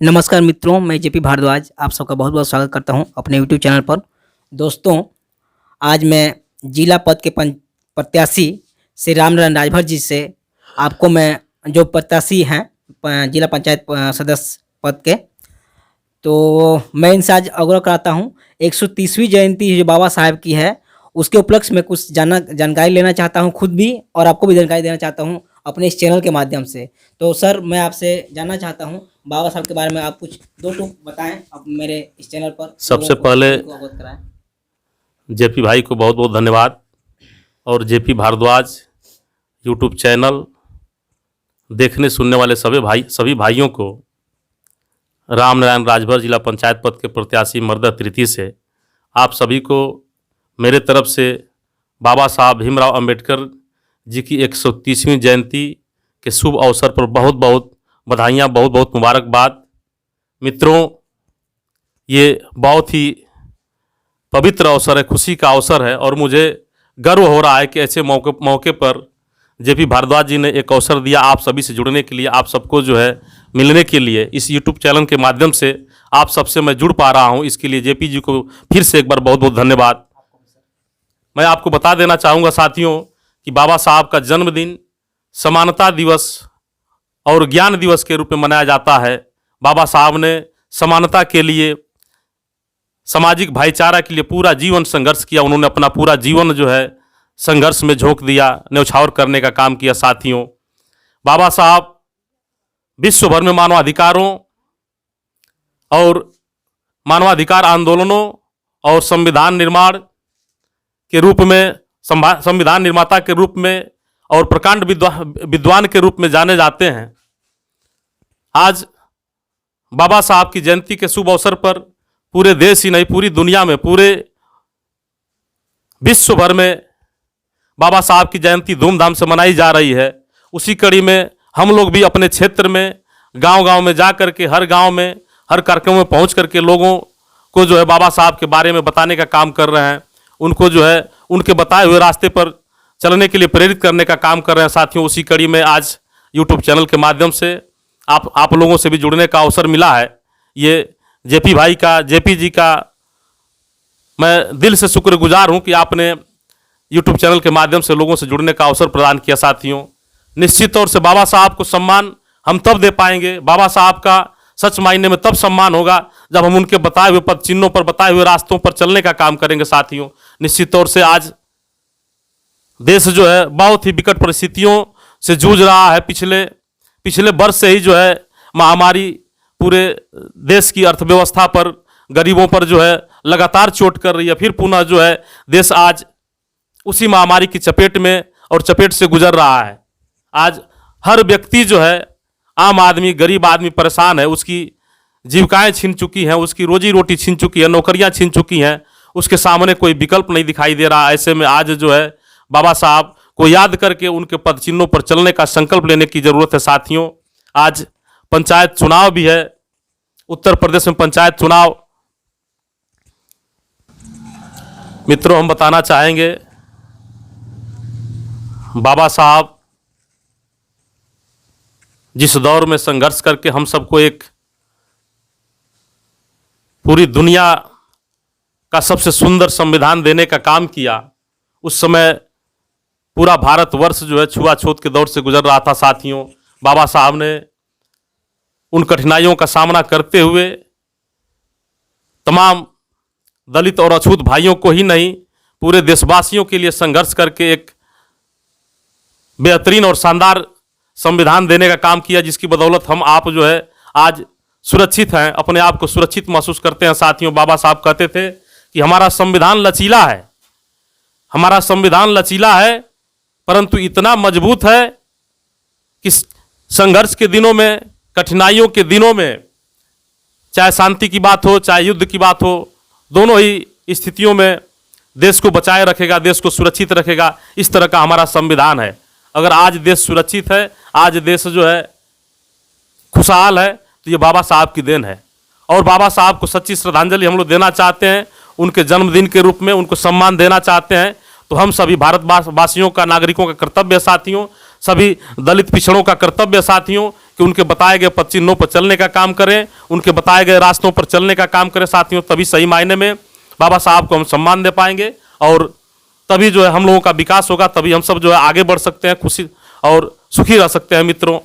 नमस्कार मित्रों, मैं जेपी भारद्वाज आप सबका बहुत बहुत स्वागत करता हूं अपने यूट्यूब चैनल पर। दोस्तों, आज मैं जिला पद के प्रत्याशी श्री रामनारायण राजभर जी से आपको मैं जो प्रत्याशी हैं जिला पंचायत सदस्य पद के, तो मैं इनसे आज अवगत कराता हूं। 130वीं जयंती जो बाबा साहब की है, उसके उपलक्ष्य में कुछ जानकारी लेना चाहता हूं खुद भी, और आपको भी जानकारी देना चाहता हूं अपने इस चैनल के माध्यम से। तो सर, मैं आपसे जानना चाहता हूं बाबा साहब के बारे में, आप कुछ दो टूक बताएं अब मेरे इस चैनल पर। सबसे पहले जेपी भाई को बहुत बहुत धन्यवाद, और जेपी भारद्वाज यूट्यूब चैनल देखने सुनने वाले सभी भाइयों को रामनारायण राजभर जिला पंचायत पद के प्रत्याशी मर्द तृतीय से आप सभी को मेरे तरफ से बाबा साहब भीमराव अंबेडकर जी की 130वीं जयंती के शुभ अवसर पर बहुत बहुत बधाइयाँ, बहुत बहुत मुबारकबाद। मित्रों, ये बहुत ही पवित्र अवसर है, खुशी का अवसर है, और मुझे गर्व हो रहा है कि ऐसे मौके पर जेपी भारद्वाज जी ने एक अवसर दिया आप सभी से जुड़ने के लिए, आप सबको जो है मिलने के लिए। इस यूट्यूब चैनल के माध्यम से आप सबसे मैं जुड़ पा रहा हूँ, इसके लिए जेपी जी को फिर से एक बार बहुत बहुत धन्यवाद। मैं आपको बता देना चाहूँगा साथियों कि बाबा साहब का जन्मदिन समानता दिवस और ज्ञान दिवस के रूप में मनाया जाता है। बाबा साहब ने समानता के लिए, सामाजिक भाईचारा के लिए पूरा जीवन संघर्ष किया। उन्होंने अपना पूरा जीवन जो है संघर्ष में झोंक दिया, न्यौछावर करने का काम किया। साथियों, बाबा साहब विश्व भर में मानवाधिकारों और मानवाधिकार आंदोलनों और संविधान निर्माण के रूप में, संविधान निर्माता के रूप में और प्रकांड विद्वान के रूप में जाने जाते हैं। आज बाबा साहब की जयंती के शुभ अवसर पर पूरे देश ही नहीं, पूरी दुनिया में, पूरे विश्व भर में बाबा साहब की जयंती धूमधाम से मनाई जा रही है। उसी कड़ी में हम लोग भी अपने क्षेत्र में गांव-गांव में जा कर के, हर गांव में, हर कार्यक्रम में पहुंच करके लोगों को जो है बाबा साहब के बारे में बताने का काम कर रहे हैं। उनको जो है उनके बताए हुए रास्ते पर चलने के लिए प्रेरित करने का काम कर रहे हैं। साथियों, उसी कड़ी में आज यूट्यूब चैनल के माध्यम से आप लोगों से भी जुड़ने का अवसर मिला है। ये जेपी भाई का, जेपी जी का मैं दिल से शुक्रगुजार हूं कि आपने यूट्यूब चैनल के माध्यम से लोगों से जुड़ने का अवसर प्रदान किया। साथियों, निश्चित तौर से बाबा साहब को सम्मान हम तब दे पाएंगे, बाबा साहब का सच मायने में तब सम्मान होगा जब हम उनके बताए हुए पद चिन्हों पर, बताए हुए रास्तों पर चलने का काम करेंगे। साथियों, निश्चित तौर से आज देश जो है बहुत ही विकट परिस्थितियों से जूझ रहा है। पिछले वर्ष से ही जो है महामारी पूरे देश की अर्थव्यवस्था पर, गरीबों पर जो है लगातार चोट कर रही है। फिर पुनः जो है देश आज उसी महामारी की चपेट में और चपेट से गुजर रहा है। आज हर व्यक्ति जो है, आम आदमी, गरीब आदमी परेशान है। उसकी जीविकाएं छिन चुकी हैं, उसकी रोजी रोटी छिन चुकी है, नौकरियां छिन चुकी हैं, उसके सामने कोई विकल्प नहीं दिखाई दे रहा। ऐसे में आज जो है बाबा साहब को याद करके उनके पद चिन्हों पर चलने का संकल्प लेने की जरूरत है। साथियों, आज पंचायत चुनाव भी है, उत्तर प्रदेश में पंचायत चुनाव। मित्रों, हम बताना चाहेंगे बाबा साहब जिस दौर में संघर्ष करके हम सबको एक पूरी दुनिया का सबसे सुंदर संविधान देने का काम किया, उस समय पूरा भारतवर्ष जो है छुआछूत के दौर से गुजर रहा था। साथियों, बाबा साहब ने उन कठिनाइयों का सामना करते हुए तमाम दलित और अछूत भाइयों को ही नहीं, पूरे देशवासियों के लिए संघर्ष करके एक बेहतरीन और शानदार संविधान देने का काम किया, जिसकी बदौलत हम आप जो है आज सुरक्षित हैं, अपने आप को सुरक्षित महसूस करते हैं। साथियों, बाबा साहब कहते थे कि हमारा संविधान लचीला है, हमारा संविधान लचीला है, परंतु इतना मजबूत है कि संघर्ष के दिनों में, कठिनाइयों के दिनों में, चाहे शांति की बात हो, चाहे युद्ध की बात हो, दोनों ही स्थितियों में देश को बचाए रखेगा, देश को सुरक्षित रखेगा। इस तरह का हमारा संविधान है। अगर आज देश सुरक्षित है, आज देश जो है खुशहाल है, तो ये बाबा साहब की देन है। और बाबा साहब को सच्ची श्रद्धांजलि हम लोग देना चाहते हैं, उनके जन्मदिन के रूप में उनको सम्मान देना चाहते हैं। तो हम सभी भारतवासियों का, नागरिकों का कर्तव्य है साथियों, सभी दलित पिछड़ों का कर्तव्य साथियों कि उनके बताए गए पद चिन्हों पर चलने का काम करें, उनके बताए गए रास्तों पर चलने का काम करें साथियों, तभी सही मायने में बाबा साहब को हम सम्मान दे पाएंगे और तभी जो है हम लोगों का विकास होगा, तभी हम सब जो है आगे बढ़ सकते हैं, खुशी और सुखी रह सकते हैं। मित्रों,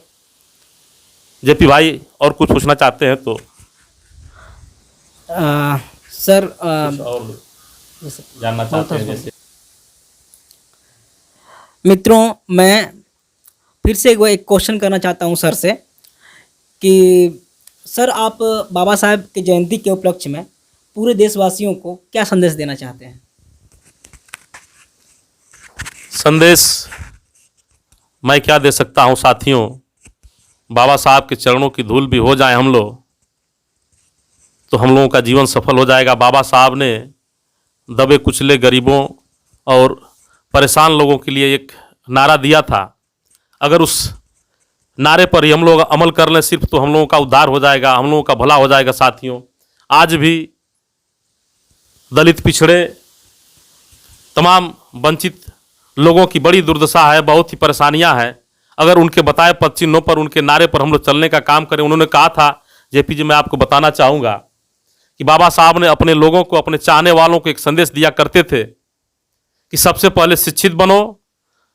जेपी भाई और कुछ पूछना चाहते हैं तो सर और जानना चाहते हैं जैसे। मित्रों, मैं फिर से एक क्वेश्चन करना चाहता हूं सर से कि सर आप बाबा साहब की जयंती के उपलक्ष्य में पूरे देशवासियों को क्या संदेश देना चाहते हैं? संदेश मैं क्या दे सकता हूं साथियों, बाबा साहब के चरणों की धूल भी हो जाए हम लोग तो हम लोगों का जीवन सफल हो जाएगा। बाबा साहब ने दबे कुचले गरीबों और परेशान लोगों के लिए एक नारा दिया था, अगर उस नारे पर ही हम लोग अमल कर लें सिर्फ तो हम लोगों का उद्धार हो जाएगा, हम लोगों का भला हो जाएगा। साथियों, आज भी दलित पिछड़े तमाम वंचित लोगों की बड़ी दुर्दशा है, बहुत ही परेशानियां हैं। अगर उनके बताए पद चिन्हों पर, उनके नारे पर हम लोग चलने का काम करें। उन्होंने कहा था, जेपी जी मैं आपको बताना चाहूँगा कि बाबा साहब ने अपने लोगों को, अपने चाहने वालों को एक संदेश दिया करते थे कि सबसे पहले शिक्षित बनो,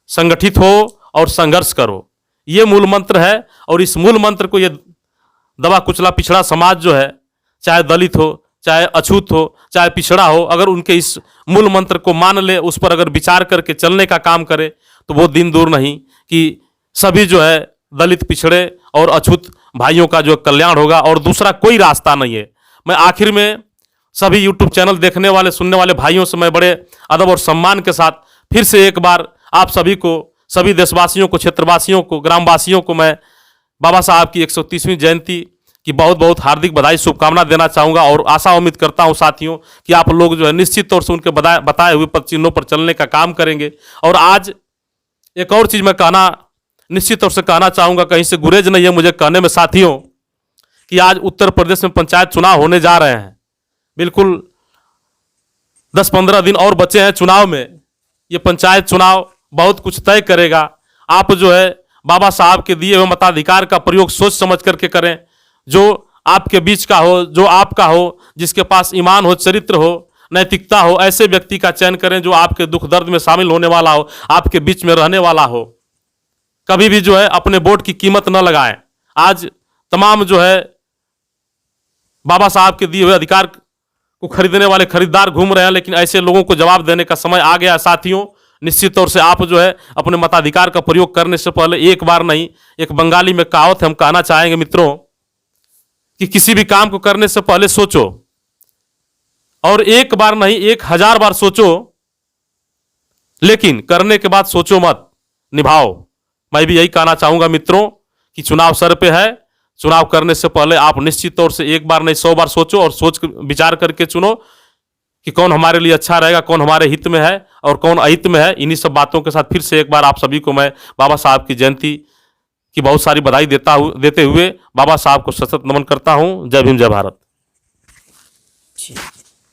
संगठित हो और संघर्ष करो। ये मूल मंत्र है और इस मूल मंत्र को ये दबा कुचला पिछड़ा समाज जो है, चाहे दलित हो, चाहे अछूत हो, चाहे पिछड़ा हो, अगर उनके इस मूल मंत्र को मान ले, उस पर अगर विचार करके चलने का काम करे तो वो दिन दूर नहीं कि सभी जो है दलित पिछड़े और अछूत भाइयों का जो कल्याण होगा और दूसरा कोई रास्ता नहीं है। मैं आखिर में सभी यूट्यूब चैनल देखने वाले, सुनने वाले भाइयों से मैं बड़े अदब और सम्मान के साथ फिर से एक बार आप सभी को, सभी देशवासियों को, क्षेत्रवासियों को, ग्रामवासियों को मैं बाबा साहब की 130वीं जयंती की बहुत बहुत हार्दिक बधाई, शुभकामना देना चाहूँगा और आशा उम्मीद करता हूँ साथियों कि आप लोग जो है निश्चित तौर से उनके बताए हुए पद चिन्हों पर चलने का काम करेंगे। और आज एक और चीज़ मैं निश्चित तौर से कहना चाहूँगा, कहीं से गुरेज नहीं है मुझे कहने में साथियों, कि आज उत्तर प्रदेश में पंचायत चुनाव होने जा रहे हैं। बिल्कुल 10-15 दिन और बचे हैं चुनाव में। ये पंचायत चुनाव बहुत कुछ तय करेगा। आप जो है बाबा साहब के दिए हुए मताधिकार का प्रयोग सोच समझ करके करें, जो आपके बीच का हो, जो आपका हो, जिसके पास ईमान हो, चरित्र हो, नैतिकता हो, ऐसे व्यक्ति का चयन करें जो आपके दुख दर्द में शामिल होने वाला हो, आपके बीच में रहने वाला हो। कभी भी जो है अपने वोट की कीमत न लगाएं। आज तमाम जो है बाबा साहब के दिए हुए अधिकार को खरीदने वाले खरीदार घूम रहे हैं, लेकिन ऐसे लोगों को जवाब देने का समय आ गया साथियों। निश्चित तौर से आप जो है अपने मताधिकार का प्रयोग करने से पहले एक बार नहीं, एक बंगाली में कहावत हम कहना चाहेंगे मित्रों कि किसी भी काम को करने से पहले सोचो, और एक बार नहीं 1000 बार सोचो, लेकिन करने के बाद सोचो मत, निभाओ। मैं भी यही कहना चाहूंगा मित्रों कि चुनाव सर पे है। चुनाव करने से पहले आप निश्चित तौर से एक बार नहीं 100 बार सोचो और सोच विचार करके चुनो कि कौन हमारे लिए अच्छा रहेगा, कौन हमारे हित में है और कौन अहित में है। इन्हीं सब बातों के साथ फिर से एक बार आप सभी को मैं बाबा साहब की जयंती की बहुत सारी बधाई देते हुए बाबा साहब को सशक्त नमन करता हूं। जय भीम, जय भारत।